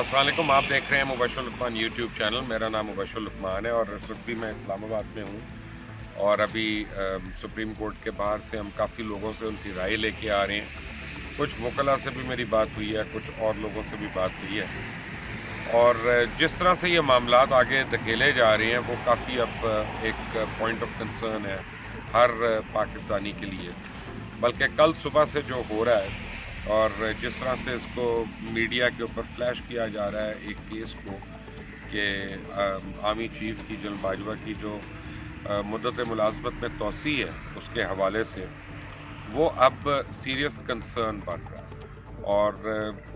अस्सलाम वालेकुम। आप देख रहे हैं मुबशर लुकमान यूट्यूब चैनल। मेरा नाम मुबशर लुकमान है और इस वक्त भी मैं इस्लामाबाद में हूँ। और अभी सुप्रीम कोर्ट के बाहर से हम काफ़ी लोगों से उनकी राय लेके आ रहे हैं। कुछ वकला से भी मेरी बात हुई है, कुछ और लोगों से भी बात हुई है। और जिस तरह से ये मामलात आगे धकेले जा रहे हैं वो काफ़ी अब एक पॉइंट ऑफ कंसर्न है हर पाकिस्तानी के लिए। बल्कि कल सुबह से जो हो रहा है और जिस तरह से इसको मीडिया के ऊपर फ्लैश किया जा रहा है एक केस को कि आर्मी चीफ की जनरल बाजवा की जो मुद्दत मुलाजमत में तोसी है उसके हवाले से वो अब सीरियस कंसर्न बन रहा है। और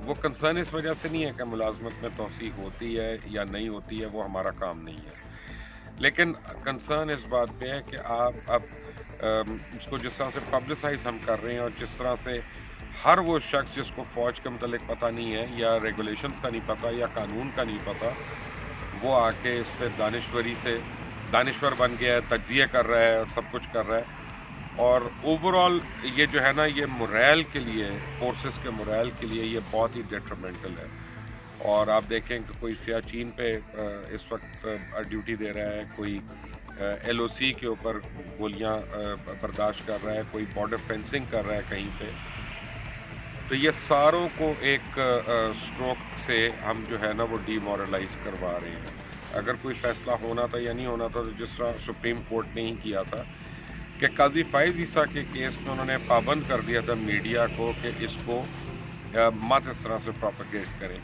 वो कंसर्न इस वजह से नहीं है कि मुलाजमत में तोसी होती है या नहीं होती है, वो हमारा काम नहीं है। लेकिन कंसर्न इस बात पे है कि आप अब इसको जिस तरह से पब्लिसाइज हम कर रहे हैं और जिस तरह से हर वो शख्स जिसको फ़ौज के मतलब पता नहीं है या रेगुलेशंस का नहीं पता या कानून का नहीं पता, वो आके इस पर दानिश्वर बन गया है, तज्जिया कर रहा है और सब कुछ कर रहा है। और ओवरऑल ये जो है ना, ये मोरल के लिए, फोर्सेस के मोरल के लिए ये बहुत ही डेट्रीमेंटल है। और आप देखें कि कोई सियाचिन पे इस वक्त ड्यूटी दे रहा है, कोई LOC के ऊपर गोलियां बर्दाश्त कर रहा है, कोई बॉर्डर फेंसिंग कर रहा है कहीं पे। तो ये सारों को एक स्ट्रोक से हम जो है ना वो डीमोरलाइज करवा रहे हैं। अगर कोई फैसला होना था या नहीं होना था, तो जिस तरह सुप्रीम कोर्ट ने ही किया था कि काजी फाइज ईसा के केस में उन्होंने पाबंद कर दिया था मीडिया को कि इसको मत इस तरह से प्रोपेगेट करें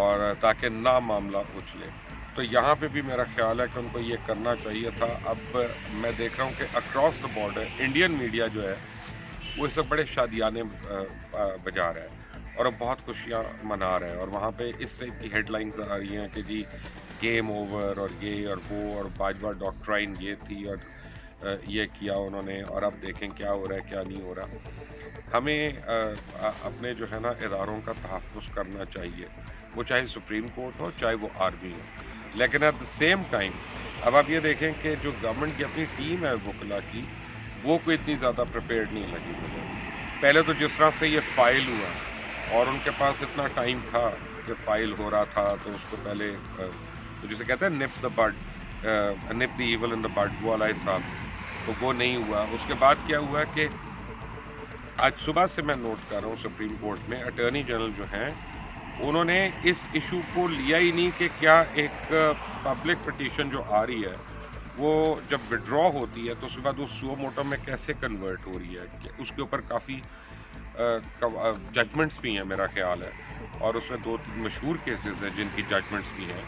और ताकि ना मामला उछले। तो यहाँ पे भी मेरा ख्याल है कि उनको ये करना चाहिए था। अब मैं देख रहा हूँ कि across the border Indian media जो है वो इस बड़े शादियाने बजा रहा है और अब बहुत खुशियाँ मना रहा है। और वहाँ पे इस टाइप की हेडलाइंस आ रही हैं कि जी गेम ओवर और ये और वो और बाजवा डॉक्ट्राइन ये थी और ये किया उन्होंने और अब देखें क्या हो रहा है क्या नहीं हो रहा। हमें अपने जो है ना इदारों का तहफ़्फ़ुज़ करना चाहिए, वो चाहे सुप्रीम कोर्ट हो चाहे वो आर्मी हो। लेकिन एट द सेम टाइम अब आप ये देखें कि जो गवर्नमेंट की अपनी टीम है वकला की, वो कोई इतनी ज़्यादा प्रिपेयर्ड नहीं लगी मुझे। पहले तो जिस तरह से ये फाइल हुआ और उनके पास इतना टाइम था कि फाइल हो रहा था, तो उसको पहले तो जिसे कहते हैं nip the evil in the bud, वो वाला हिसाब, तो वो नहीं हुआ। उसके बाद क्या हुआ कि आज सुबह से मैं नोट कर रहा हूँ सुप्रीम कोर्ट में अटॉर्नी जनरल जो हैं उन्होंने इस इशू को लिया ही नहीं कि क्या एक पब्लिक पिटीशन जो आ रही है वो जब विड्रॉ होती है तो उसके बाद वो सुओ मोटो में कैसे कन्वर्ट हो रही है, कि उसके ऊपर काफ़ी जजमेंट्स भी हैं मेरा ख्याल है, और उसमें 2-3 मशहूर केसेस हैं जिनकी जजमेंट्स भी हैं।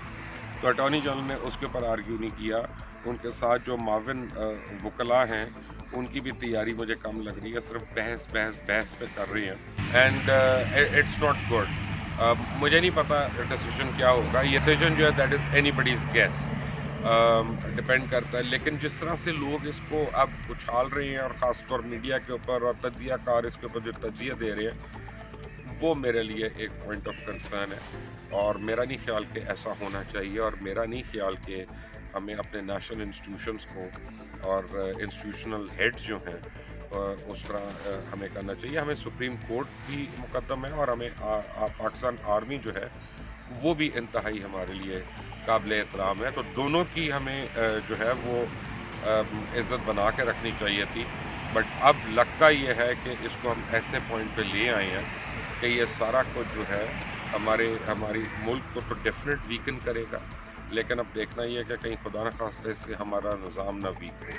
तो अटॉर्नी जनरल ने उसके ऊपर आर्ग्यू नहीं किया। उनके साथ जो माविन वकला हैं उनकी भी तैयारी मुझे कम लग रही है, सिर्फ बहस पे कर रही हैं एंड इट्स नॉट गुड। मुझे नहीं पता डिसीजन क्या होगा। ये डिसीजन जो है दैट इज़ एनीबडीज़ गेस, डिपेंड करता है। लेकिन जिस तरह से लोग इसको अब उछाल रहे हैं और ख़ासतौर मीडिया के ऊपर और तज्जिया कार इसके ऊपर जो तज्जिया दे रहे हैं, वो मेरे लिए एक पॉइंट ऑफ कंसर्न है। और मेरा नहीं ख्याल कि ऐसा होना चाहिए, और मेरा नहीं ख्याल कि हमें अपने नेशनल इंस्टीट्यूशंस को और इंस्टीट्यूशनल हेड्स जो हैं उस तरह हमें करना चाहिए। हमें सुप्रीम कोर्ट भी मुकद्दम है और हमें पाकिस्तान आर्मी जो है वो भी इंतहाई हमारे लिए काबिल एहतराम है। तो दोनों की हमें जो है वो इज़्ज़त बना के रखनी चाहिए थी। बट अब लगता ये है कि इसको हम ऐसे पॉइंट पे ले आए हैं कि ये सारा कुछ जो है हमारी मुल्क को तो डेफिनेट वीकन करेगा, लेकिन अब देखना ये है कि कहीं खुदा न खास्ते से हमारा निज़ाम ना वीक हो।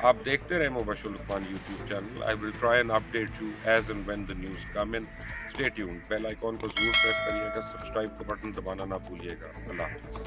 आप देखते रहे Mubashar Luqman YouTube channel. I will try and update you as and when the news come in. Stay tuned. Bell icon को ज़रूर प्रेस करिएगा, सब्सक्राइब का बटन दबाना ना भूलिएगा। अल्लाह हाफ़िज़।